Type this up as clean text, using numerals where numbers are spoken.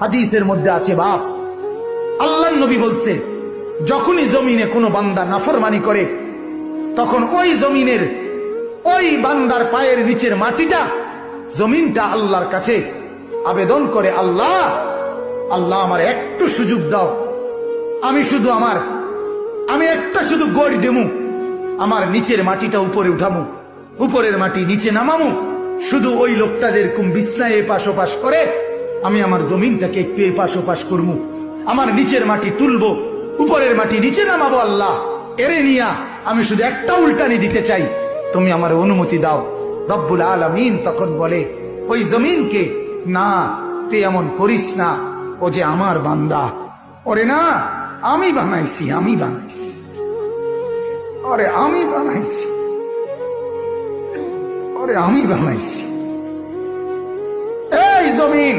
হাদিসের মধ্যে আছে বাপ, আল্লাহর নবী বলছে যখনই জমিনে কোনো বান্দা নাফরমানি করে তখন ওই জমিনের ওই বান্দার পায়ের নিচের মাটিটা জমিনটা আল্লাহর কাছে আবেদন করে, আল্লাহ আল্লাহ আমার একটু সুযোগ দাও, আমি একটা শুধু গড় দেমু, আমার নিচের মাটিটা উপরে উঠামু, উপরের মাটি নিচে নামামু, শুধু ওই লোকটা যেরকম বিছনায় এপাশ ওপাশ করে আমি আমার জমিনটাকে একটু এপাশ ওপাশ করবো, আমার নিচের মাটি তুলবো, উপরের মাটি নিচে নামাবো, আল্লাহ এরে নিয়া আমি শুধু একটা উল্টানি দিতে চাই, তুমি আমার অনুমতি দাও। রব্বুল আলামিন তখন বলে ওই জমিনকে, না তুই এমন করিস না, ও যে আমার বান্দা, ওরে না আমি বানাইছি, ওরে আমি বানাইছি। এই জমিন